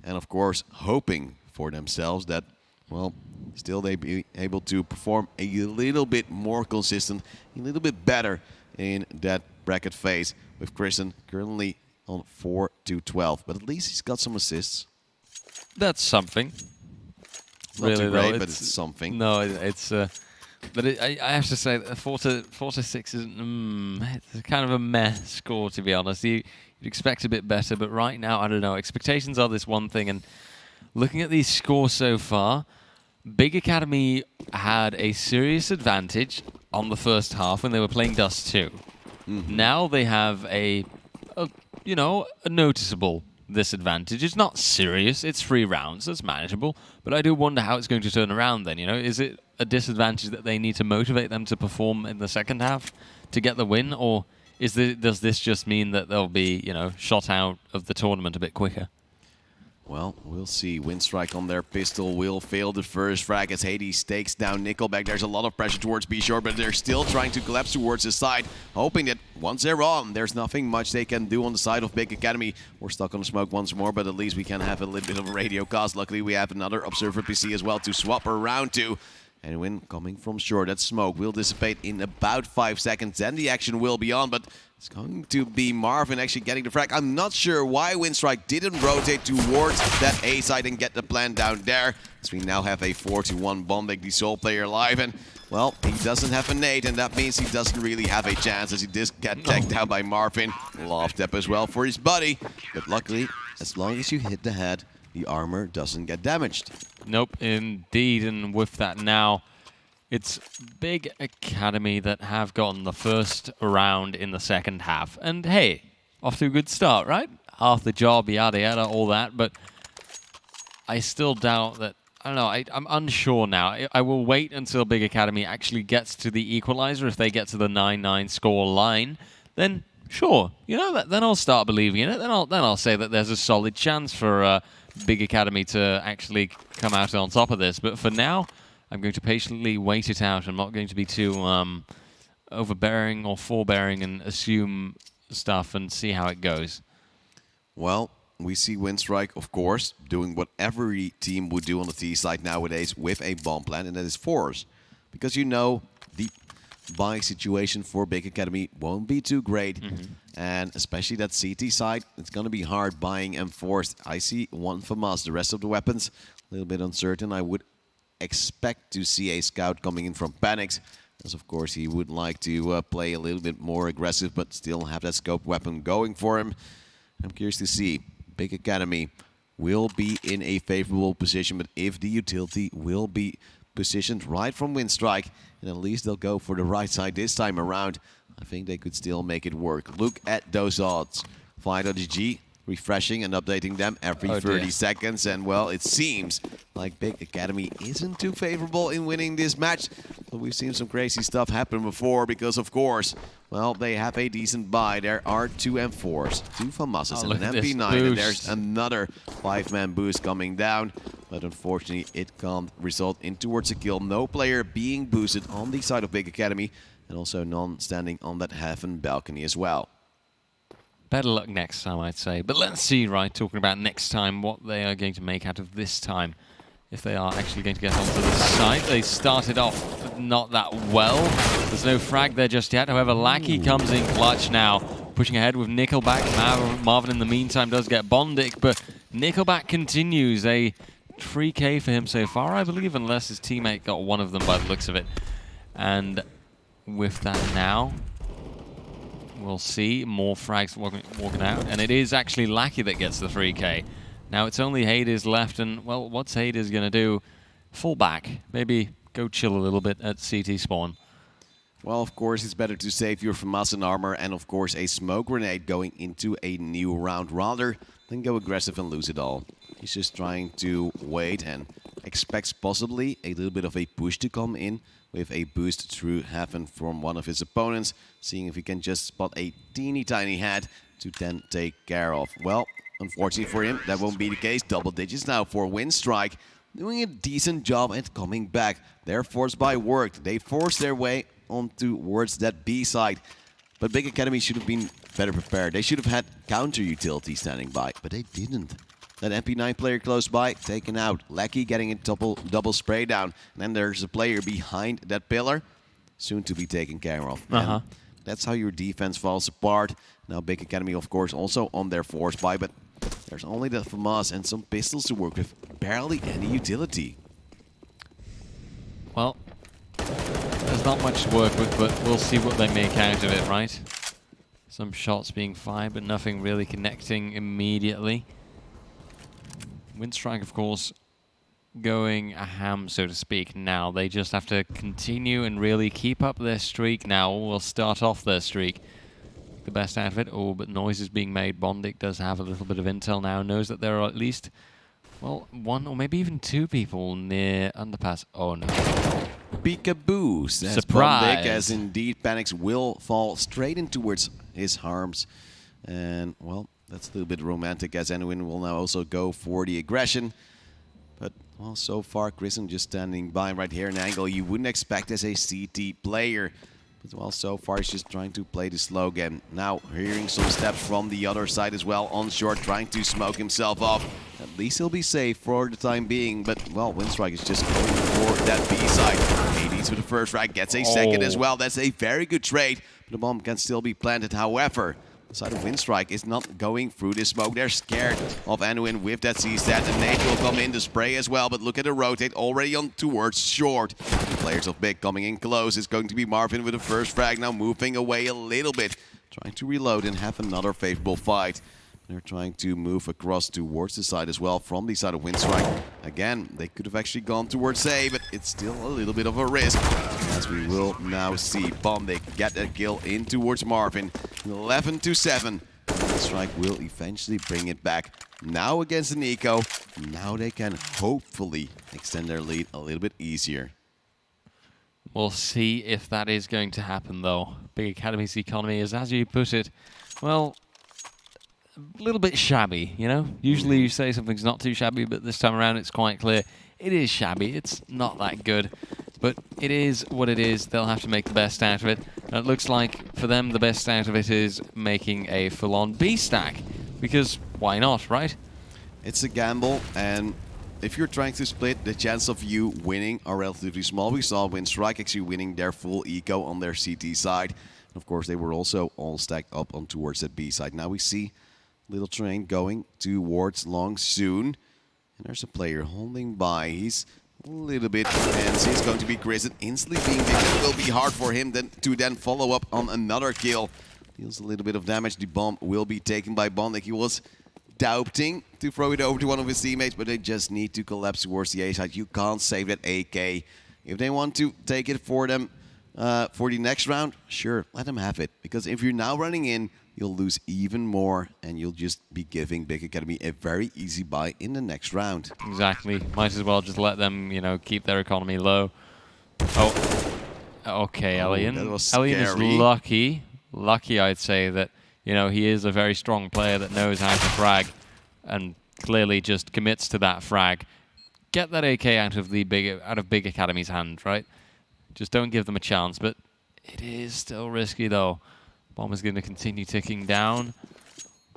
S1: and of course, hoping for themselves that well, still they be able to perform a little bit more consistent, a little bit better in that bracket phase, with Kristen currently on 4-12. But at least he's got some assists.
S2: That's something.
S1: It's not
S2: Really
S1: too
S2: though,
S1: great, but it's something.
S2: No, it's. But I have to say, that 4-6 is it's kind of a meh score, to be honest. You'd expect a bit better, but right now, I don't know. Expectations are this one thing, and looking at these scores so far, Big Academy had a serious advantage on the first half when they were playing Dust 2. Now they have a noticeable disadvantage. It's not serious. It's 3 rounds. That's manageable. But I do wonder how it's going to turn around then. Is it a disadvantage that they need to motivate them to perform in the second half to get the win, or does this just mean that they'll be shot out of the tournament a bit quicker?
S1: Well, we'll see. WINSTRIKE on their pistol will fail the first frag as Hades takes down Nickelback. There's a lot of pressure towards B-Short, but they're still trying to collapse towards the side, hoping that once they're on, there's nothing much they can do on the side of Big Academy. We're stuck on the smoke once more, but at least we can have a little bit of a radio cast. Luckily, we have another Observer PC as well to swap around to. And when coming from short, that smoke will dissipate in about 5 seconds, and the action will be on, but it's going to be Marvin actually getting the frag. I'm not sure why WINSTRIKE didn't rotate towards that A side and get the plan down there, as we now have a 4-1 Bombik, the sole player alive, and well, he doesn't have a nade, and that means he doesn't really have a chance, as he does get tagged down by Marvin. Love tap as well for his buddy, but luckily, as long as you hit the head, the armor doesn't get damaged.
S2: Nope, indeed, and with that now, it's Big Academy that have gotten the first round in the second half. And hey, off to a good start, right? Half the job, yada yada, all that, but I still doubt that. I don't know, I'm unsure now. I will wait until Big Academy actually gets to the equalizer. If they get to the 9-9 score line, then sure, then I'll start believing in it. Then I'll say that there's a solid chance for Big Academy to actually come out on top of this. But for now, I'm going to patiently wait it out. I'm not going to be too overbearing or forbearing and assume stuff and see how it goes.
S1: Well, we see WINSTRIKE, of course, doing what every team would do on the T side nowadays with a bomb plan, and that is force. Because the buy situation for Big Academy won't be too great. And especially that CT side, it's going to be hard buying and forced. I see one FAMAS. The rest of the weapons, a little bit uncertain. I would expect to see a scout coming in from Panics, as of course he would like to play a little bit more aggressive but still have that scope weapon going for him. I'm curious to see. Big Academy will be in a favorable position, but if the utility will be positioned right from WINSTRIKE, and at least they'll go for the right side this time around, I think they could still make it work. Look at those odds. Fight.gg refreshing and updating them every 30 seconds, and well, it seems like Big Academy isn't too favorable in winning this match, but we've seen some crazy stuff happen before because, of course, well, they have a decent buy. There are 2 M4s, 2 FAMASs, and an MP9, and there's another 5-man boost coming down, but unfortunately it can't result in towards a kill. No player being boosted on the side of Big Academy, and also none standing on that heaven balcony as well.
S2: Better luck next time, I'd say. But let's see, right, talking about next time, what they are going to make out of this time. If they are actually going to get onto the site. They started off not that well. There's no frag there just yet. However, Lackey comes in clutch now, pushing ahead with Nickelback. Marvin, in the meantime, does get Bondik, but Nickelback continues. A 3K for him so far, I believe, unless his teammate got one of them by the looks of it. And with that now, we'll see more frags walking out, and it is actually Lackey that gets the 3K. Now it's only Hades left, and well, what's Hades gonna do? Fall back, maybe go chill a little bit at CT spawn.
S1: Well, of course, it's better to save your FAMAS and armor, and of course a smoke grenade going into a new round rather than go aggressive and lose it all. He's just trying to wait and expects possibly a little bit of a push to come in, with a boost through heaven from one of his opponents, seeing if he can just spot a teeny tiny head to then take care of. Well, unfortunately for him, that won't be the case. Double digits now for WINSTRIKE, doing a decent job at coming back. Their force buy worked. They forced their way on towards that B side. But Big Academy should have been better prepared. They should have had counter utility standing by, but they didn't. That MP9 player close by, taken out. Lecky getting a double spray down. And then there's a player behind that pillar, soon to be taken care of. And that's how your defense falls apart. Now Big Academy, of course, also on their force buy, but there's only the FAMAS and some pistols to work with. Barely any utility.
S2: Well, there's not much to work with, but we'll see what they make out of it, right? Some shots being fired, but nothing really connecting immediately. WINSTRIKE, of course, going a ham, so to speak, now. They just have to continue and really keep up their streak now. We'll start off their streak. The best out of it. Oh, but noise is being made. Bondik does have a little bit of intel now. Knows that there are at least, well, one or maybe even two people near underpass. Oh, no.
S1: Peekaboo, says
S2: Surprise.
S1: Bondik, as indeed Panics will fall straight in towards his arms. And, well, that's a little bit romantic, as Anwin will now also go for the aggression. But, well, so far, Kristen just standing by right here, an angle you wouldn't expect as a CT player. But, well, so far he's just trying to play the slow game. Now, hearing some steps from the other side as well, on short, trying to smoke himself off. At least he'll be safe for the time being. But, well, WINSTRIKE is just going for that B side. ADs with the first frag, gets a second as well. That's a very good trade. But the bomb can still be planted, however. The side of WINSTRIKE is not going through this smoke. They're scared of Anwin with that C-stat. The nade will come in, the spray as well, but look at the rotate already on towards short. The players of Big coming in close. It's going to be Marvin with the first frag, now moving away a little bit. Trying to reload and have another favorable fight. They're trying to move across towards the side as well from the side of WINSTRIKE. Again, they could have actually gone towards A, but it's still a little bit of a risk. As we will now see Bondik get that kill in towards Marvin. 11-7. WINSTRIKE will eventually bring it back. Now against Nico. Now they can hopefully extend their lead a little bit easier.
S2: We'll see if that is going to happen, though. Big Academy's economy is, as you put it, well, a little bit shabby, you know? Usually you say something's not too shabby, but this time around it's quite clear. It is shabby. It's not that good. But it is what it is. They'll have to make the best out of it. And it looks like, for them, the best out of it is making a full-on B stack. Because why not, right?
S1: It's a gamble, and if you're trying to split, the chance of you winning are relatively small. We saw WINSTRIKE actually winning their full eco on their CT side. And of course, they were also all stacked up on towards that B side. Now we see little train going towards long soon. And there's a player holding by. He's a little bit fancy. It's going to be Chris, and instantly being taken. It will be hard for him to then follow up on another kill. Deals a little bit of damage. The bomb will be taken by Bondik. He was doubting to throw it over to one of his teammates, but they just need to collapse towards the A side. You can't save that AK. If they want to take it for them for the next round, sure, let them have it. Because if you're now running in, you'll lose even more, and you'll just be giving Big Academy a very easy buy in the next round.
S2: Exactly. Might as well just let them, you know, keep their economy low. Oh, okay, Elian.
S1: That was
S2: Elian is
S1: scary.
S2: lucky, I'd say, that, you know, he is a very strong player that knows how to frag, and clearly just commits to that frag. Get that AK out of Big Academy's hand, right? Just don't give them a chance. But it is still risky, though. Bomb is going to continue ticking down.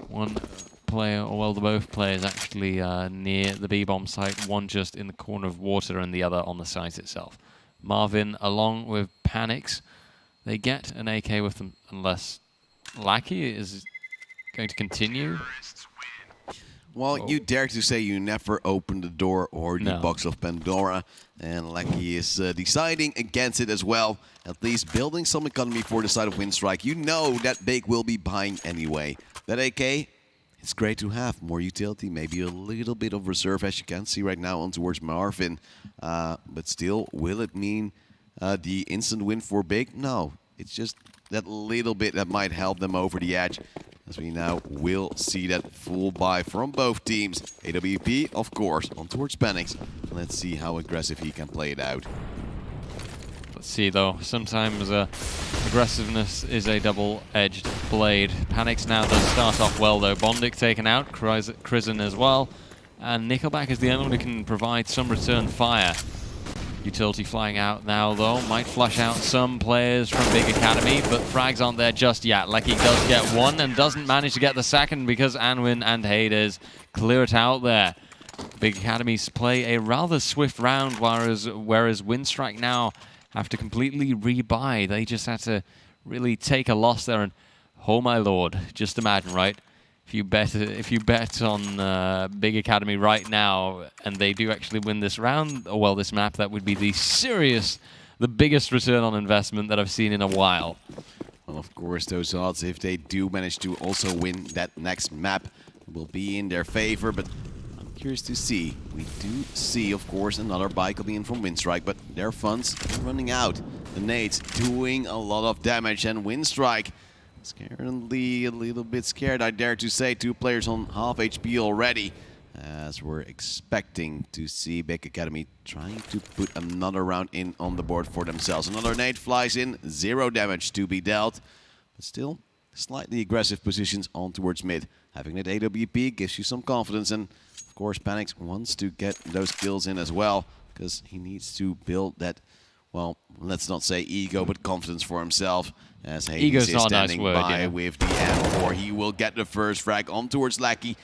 S2: One player, or well, both players actually near the B-bomb site. One just in the corner of water and the other on the site itself. Marvin, along with Panics, they get an AK with them, unless Lackey is going to continue.
S1: Well, you dare to say you never opened the door or the box of Pandora, and Lackey is deciding against it as well. At least building some economy for the side of WINSTRIKE. You know that Big will be buying anyway. That AK, it's great to have more utility, maybe a little bit of reserve, as you can see right now on towards Marvin. But still, will it mean the instant win for Big? No, it's just that little bit that might help them over the edge. As we now will see that full buy from both teams. AWP, of course, on towards Panics. Let's see how aggressive he can play it out.
S2: Let's see, though. Sometimes aggressiveness is a double-edged blade. Panics now does start off well, though. Bondik taken out, Krisen as well. And Nickelback is the only one who can provide some return fire. Utility flying out now, though. Might flush out some players from Big Academy, but frags aren't there just yet. Lecky does get one and doesn't manage to get the second because Anwin and Hades clear it out there. Big Academies play a rather swift round, whereas WINSTRIKE now have to completely rebuy. They just had to really take a loss there, and oh my lord, just imagine, right? If you bet on Big Academy right now, and they do actually win this round, or well, this map, that would be the biggest return on investment that I've seen in a while.
S1: Well, of course, those odds, if they do manage to also win that next map, will be in their favor, but I'm curious to see. We do see, of course, another buy coming in from WINSTRIKE, but their funds are running out. The nades doing a lot of damage, and WINSTRIKE is currently a little bit scared, I dare to say. 2 players on half HP already, as we're expecting to see Big Academy trying to put another round in on the board for themselves. Another nade flies in, 0 damage to be dealt, but still slightly aggressive positions on towards mid. Having that AWP gives you some confidence, and of course Panix wants to get those kills in as well, because he needs to build that, well, let's not say ego, but confidence for himself. As Hades is standing by with the M4, he will get the first frag on towards Lecky.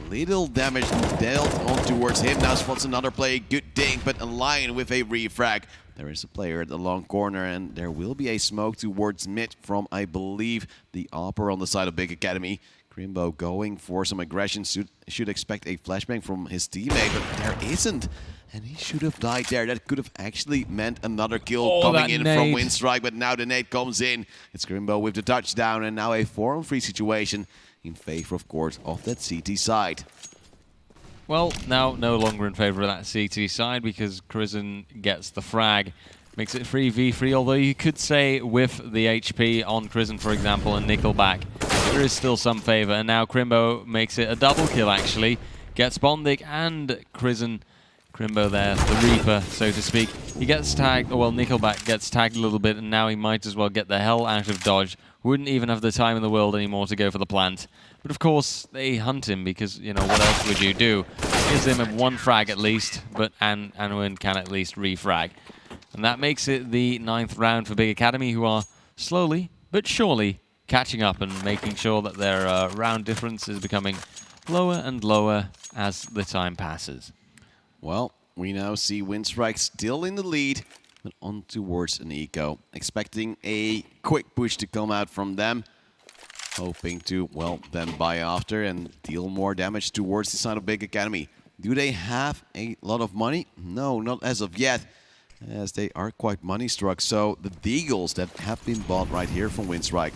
S1: Little damage dealt on towards him. Now spots another play, good ding, but a Lion with a refrag. There is a player at the long corner, and there will be a smoke towards mid from, I believe, the upper on the side of Big Academy. Crimbo going for some aggression, should expect a flashbang from his teammate, but there isn't. And he should have died there. That could have actually meant another kill coming in from WINSTRIKE, but now the nade comes in. It's Crimbo with the touchdown, and now a 4-on-3 situation in favor, of course, of that CT side.
S2: Well, now no longer in favor of that CT side because Crizzen gets the frag. Makes it 3v3, although you could say with the HP on Crizzen, for example, and Nickelback, there is still some favor. And now Crimbo makes it a double kill, actually. Gets Bondic and Crizzen. Crimbo there, the Reaper, so to speak. He gets tagged, or well, Nickelback gets tagged a little bit, and now he might as well get the hell out of dodge. Wouldn't even have the time in the world anymore to go for the plant. But of course, they hunt him because, you know, what else would you do? Gives him a 1 frag at least, but Anwin can at least refrag. And that makes it the 9th round for Big Academy, who are slowly but surely catching up and making sure that their round difference is becoming lower and lower as the time passes.
S1: Well, we now see WINSTRIKE still in the lead, but on towards an eco. Expecting a quick push to come out from them. Hoping to, well, then buy after and deal more damage towards the side of Big Academy. Do they have a lot of money? No, not as of yet, as they are quite money struck. So the Deagles that have been bought right here from WINSTRIKE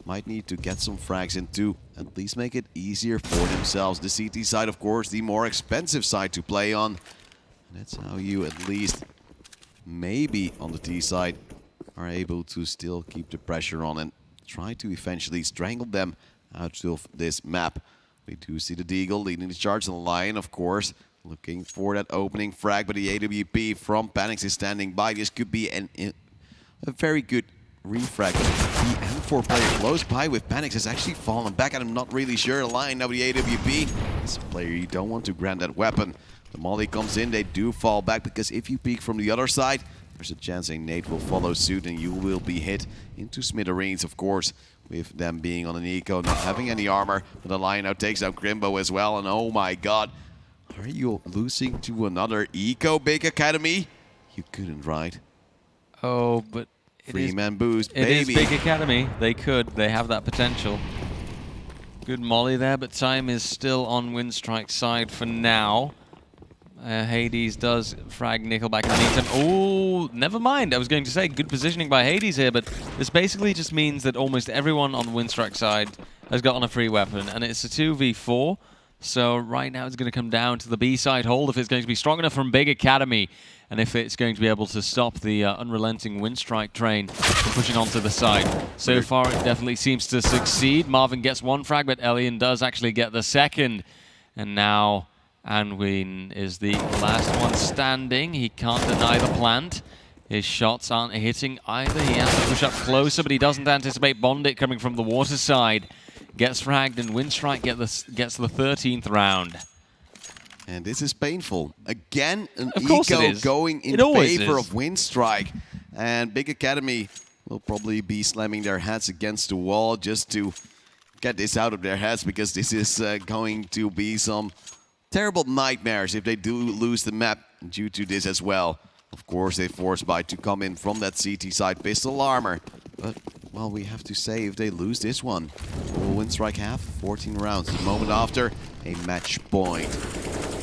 S1: might need to get some frags in to at least make it easier for themselves. The CT side, of course, the more expensive side to play on. And that's how you at least, maybe on the T side, are able to still keep the pressure on and try to eventually strangle them out of this map. We do see the Deagle leading the charge. The Lion, of course, looking for that opening frag, but the AWP from Panix is standing by. This could be a very good refrag. The M4 player close by with Panix has actually fallen back, and I'm not really sure. The Lion now with the AWP. This player, you don't want to grant that weapon. The Molly comes in, they do fall back, because if you peek from the other side, there's a chance a nade will follow suit and you will be hit into smithereens, of course, with them being on an eco, not having any armor. But the Lion now takes out Crimbo as well, and oh my god, are you losing to another eco, Big Academy? You couldn't, right?
S2: Oh, but
S1: 3-man boost, baby.
S2: It is Big Academy. They could. They have that potential. Good molly there, but time is still on WINSTRIKE's side for now. Hades does frag Nickelback in the meantime. Oh, never mind. I was going to say good positioning by Hades here, but this basically just means that almost everyone on the WINSTRIKE side has gotten a free weapon, and it's a 2v4. So right now it's going to come down to the B-side hold if it's going to be strong enough from Big Academy, and if it's going to be able to stop the unrelenting WINSTRIKE train from pushing onto the side. So far it definitely seems to succeed. Marvin gets 1 frag, but Elian does actually get the second. And now Anwin is the last one standing. He can't deny the plant. His shots aren't hitting either. He has to push up closer, but he doesn't anticipate Bondic coming from the water side. Gets fragged, and WINSTRIKE gets the 13th round.
S1: And this is painful. Again, an
S2: Of course it
S1: eco
S2: is.
S1: going in
S2: It always
S1: favor
S2: is.
S1: of WINSTRIKE. And Big Academy will probably be slamming their heads against the wall just to get this out of their heads, because this is going to be some terrible nightmares if they do lose the map due to this as well. Of course, they forced by to come in from that CT side pistol armor. But, well, we have to say, if they lose this one, will WINSTRIKE have 14 rounds? The moment after, a match point.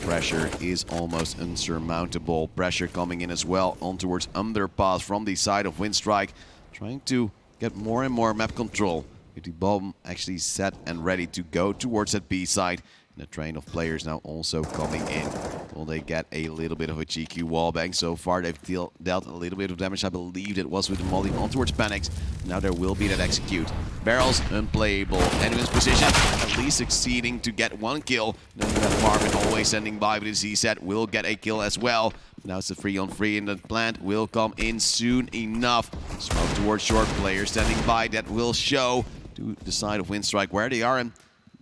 S1: Pressure is almost insurmountable. Pressure coming in as well on towards underpass from the side of WINSTRIKE, trying to get more and more map control. With the bomb actually set and ready to go towards that B side. And a train of players now also coming in. Will they get a little bit of a GQ wallbang? So far they've dealt a little bit of damage. I believe it was with the molly on towards Panics. Now there will be that execute. Barrels unplayable. Enemy's position at least succeeding to get one kill. Then you have Marvin always sending by with his Z-set. Will get a kill as well. Now it's a 3-on-3 and the plant will come in soon enough. Smoke towards short, players standing by. That will show to the side of WINSTRIKE where they are. And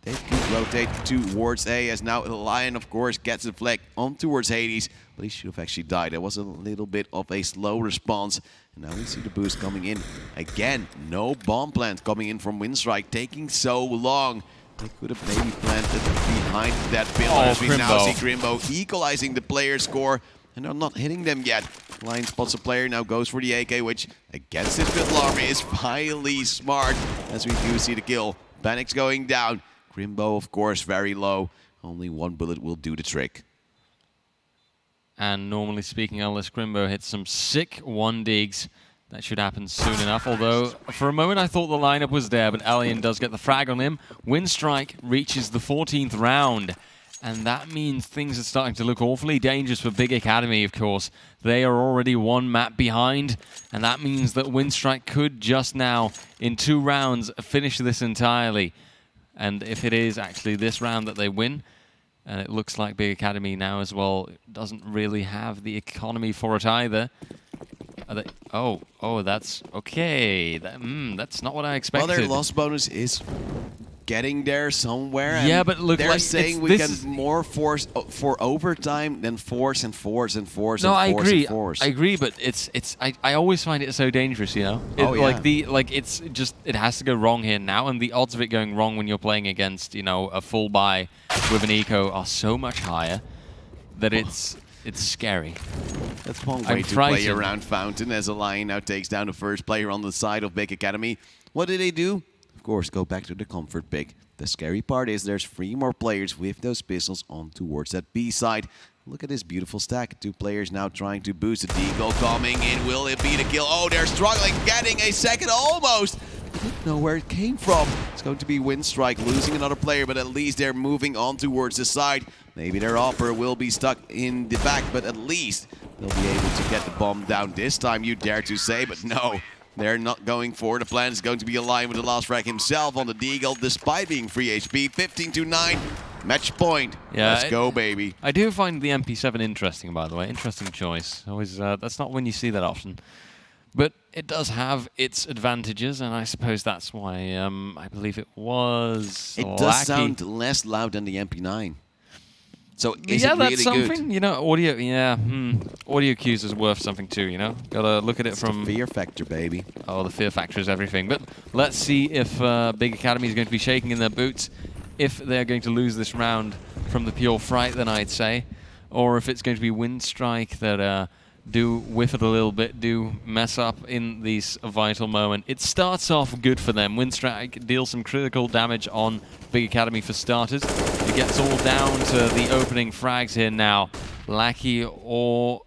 S1: they could rotate towards A, as now the Lion, of course, gets the flag on towards Hades. But he should have actually died. It was a little bit of a slow response. And now we see the boost coming in. Again, no bomb plant coming in from WINSTRIKE, taking so long. They could have maybe planted behind that pillar. As we now see Grimbo equalizing the player score. And they're not hitting them yet. Lion spots a player, now goes for the AK, which against this pistol armor is highly smart. As we do see the kill. Panic's going down. Grimbo, of course, very low. Only one bullet will do the trick.
S2: And normally speaking, unless Grimbo hits some sick 1-digs, that should happen soon enough. Although, for a moment I thought the lineup was there, but Alien does get the frag on him. WINSTRIKE reaches the 14th round. And that means things are starting to look awfully dangerous for Big Academy, of course. They are already one map behind, and that means that WINSTRIKE could just now, in 2 rounds, finish this entirely. And if it is actually this round that they win, and it looks like Big Academy now as well doesn't really have the economy for it either. Are they, oh, that's okay. That's not what I expected.
S1: Well, their loss bonus is getting there somewhere.
S2: Yeah,
S1: and
S2: but look,
S1: they're
S2: like,
S1: saying we can more force for overtime than force and force and force
S2: no,
S1: and force
S2: I agree.
S1: and force.
S2: I agree, but I always find it so dangerous, you know. It's just it has to go wrong here now, and the odds of it going wrong when you're playing against, you know, a full buy with an eco are so much higher that it's scary.
S1: That's one way to play around Fountain, as a Lion now takes down the first player on the side of Big Academy. What do they do? Of course, go back to the comfort pick. The scary part is there's 3 more players with those pistols on towards that B side. Look at this beautiful stack. 2 players now trying to boost. The deagle coming in. Will it be the kill? Oh, they're struggling, getting a second almost. I don't know where it came from. It's going to be WINSTRIKE losing another player, but at least they're moving on towards the side. Maybe their upper will be stuck in the back, but at least they'll be able to get the bomb down this time, you dare to say, but no. They're not going for the plan. Is going to be a Lion with the last frag himself on the deagle, despite being free HP. 15-9, match point.
S2: Yeah,
S1: let's go, baby.
S2: I do find the MP7 interesting, by the way. Interesting choice. Always, that's not when you see that often. But it does have its advantages, and I suppose that's why I believe it was
S1: It does sound less loud than the MP9. So is
S2: yeah,
S1: it really
S2: that's something.
S1: good?
S2: You know, audio. Yeah, audio cues is worth something too. You know, gotta look at it from
S1: the fear factor, baby.
S2: Oh, the fear factor is everything. But let's see if Big Academy is going to be shaking in their boots. If they're going to lose this round from the pure fright, then I'd say, or if it's going to be WINSTRIKE that do whiff it a little bit, do mess up in this vital moment. It starts off good for them. WINSTRIKE deals some critical damage on Big Academy for starters. It gets all down to the opening frags here now. Lackey or,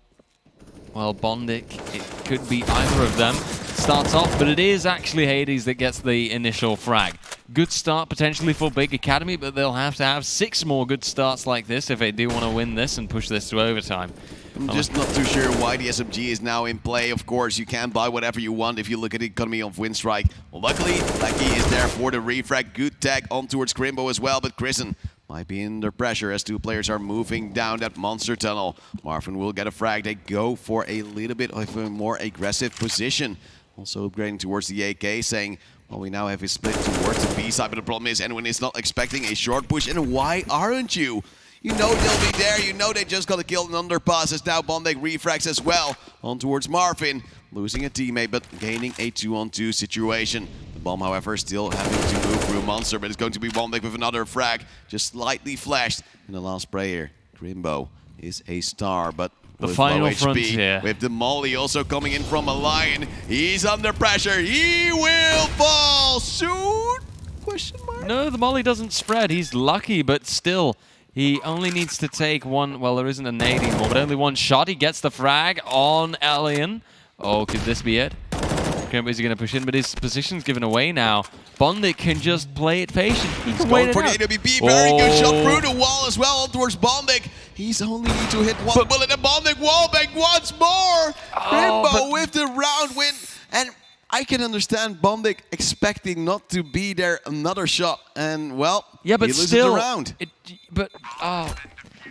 S2: well, Bondic. It could be either of them. Starts off, but it is actually Hades that gets the initial frag. Good start potentially for Big Academy, but they'll have to have 6 more good starts like this if they do want to win this and push this to overtime.
S1: I'm just not too sure why the SMG is now in play. Of course, you can buy whatever you want if you look at the economy of WINSTRIKE. Well, luckily, Lackey is there for the refrag. Good tag on towards Grimbo as well, but Chrisen might be under pressure as 2 players are moving down that monster tunnel. Marvin will get a frag. They go for a little bit of a more aggressive position. Also upgrading towards the AK, saying, well, we now have a split towards the B side, but the problem is anyone is not expecting a short push. And why aren't you? You know they'll be there. You know they just got to kill an underpass as now Bombek refrags as well on towards Marvin. Losing a teammate, but gaining a 2-on-2 situation. The bomb, however, still having to move through Monster, but it's going to be Bombek with another frag, just slightly flashed in the last player. Grimbo is a star, but
S2: the
S1: with
S2: final
S1: low HP,
S2: frontier.
S1: with the molly also coming in from a lion. He's under pressure. He will fall soon? Question mark?
S2: No, the molly doesn't spread. He's lucky, but still, he only needs to take one. Well, there isn't a nade anymore, but only one shot. He gets the frag on Alien. Oh, could this be it? Is he going to push in, but his position's given away now. Bondit can just play it patient. He can wait it
S1: for
S2: out.
S1: the AWP. Very good shot through the wall as well towards Bombek. He's only need to hit one bullet and Bombek wallbang once more. Grimbo with the round win. And I can understand Bombek expecting not to be there another shot. And, well,
S2: yeah, but
S1: he loses
S2: still,
S1: the round.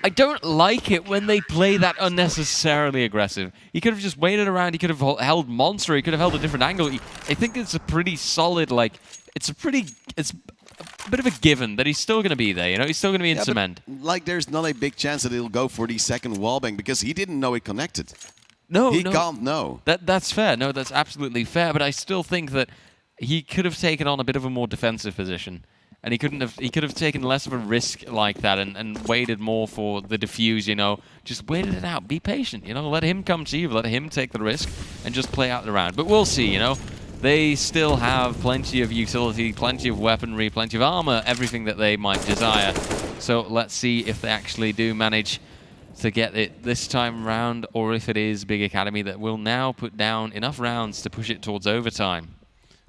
S2: I don't like it when they play that unnecessarily aggressive. He could have just waited around. He could have held Monster. He could have held a different angle. I think it's a pretty solid, like, it's a bit of a given that he's still going to be there, you know? He's still going to be in cement.
S1: But, like, there's not a big chance that he'll go for the second wallbang because he didn't know it connected.
S2: No,
S1: he can't know.
S2: That's fair. No, that's absolutely fair. But I still think that he could have taken on a bit of a more defensive position. And he could have taken less of a risk like that and waited more for the defuse, you know. Just waited it out. Be patient, you know. Let him come to you. Let him take the risk and just play out the round. But we'll see, you know. They still have plenty of utility, plenty of weaponry, plenty of armor, everything that they might desire. So let's see if they actually do manage to get it this time around, or if it is Big Academy that will now put down enough rounds to push it towards overtime.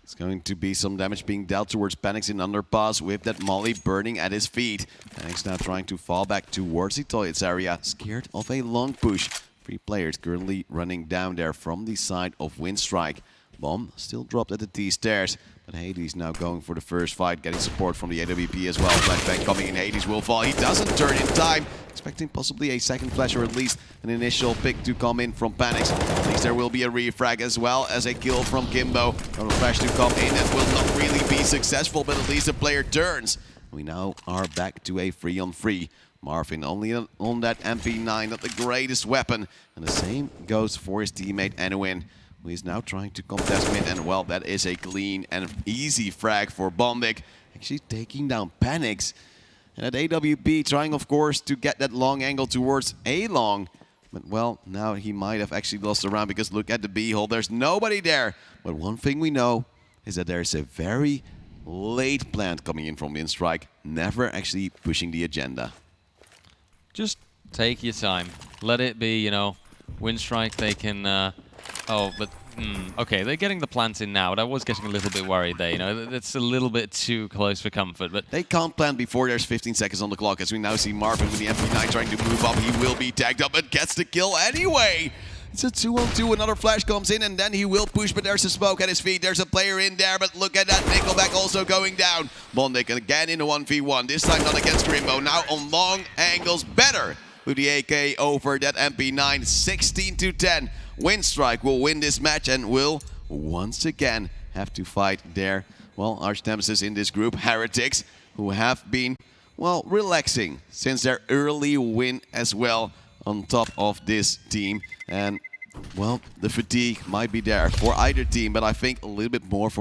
S1: It's going to be some damage being dealt towards Panics in underpass with that molly burning at his feet. Panics now trying to fall back towards the toilets area, scared of a long push. 3 players currently running down there from the side of WINSTRIKE. Bomb still dropped at the T-stairs, but Hades now going for the first fight, getting support from the AWP as well. Flashbang coming in, Hades will fall. He doesn't turn in time, expecting possibly a second flash or at least an initial pick to come in from Panics. At least there will be a refrag as well as a kill from Kimbo. Got a flash to come in that will not really be successful, but at least the player turns. We now are back to a 3-on-3. Marvin only on that MP9, not the greatest weapon. And the same goes for his teammate Anouin, who is now trying to contest mid, and well, that is a clean and easy frag for Bombek. Actually taking down Panics. And at AWP trying, of course, to get that long angle towards A-long. But well, now he might have actually lost the round because look at the B-hole, there's nobody there. But one thing we know is that there's a very late plant coming in from WINSTRIKE, never actually pushing the agenda.
S2: Just take your time. Let it be, you know, WINSTRIKE, they can... okay, they're getting the plants in now, but I was getting a little bit worried there, you know. It's a little bit too close for comfort, but...
S1: They can't plant before there's 15 seconds on the clock, as we now see Marvin with the MP9 trying to move up. He will be tagged up, but gets the kill anyway! It's a 2-on-2, another flash comes in, and then he will push, but there's a smoke at his feet. There's a player in there, but look at that, Nickelback also going down. Bondek again in a 1v1, this time not against Grimbo, now on long angles, better with the AK over that MP9, 16-10. WINSTRIKE will win this match and will once again have to fight their, well, arch nemesis in this group, Heretics, who have been, well, relaxing since their early win as well on top of this team. And, well, the fatigue might be there for either team, but I think a little bit more for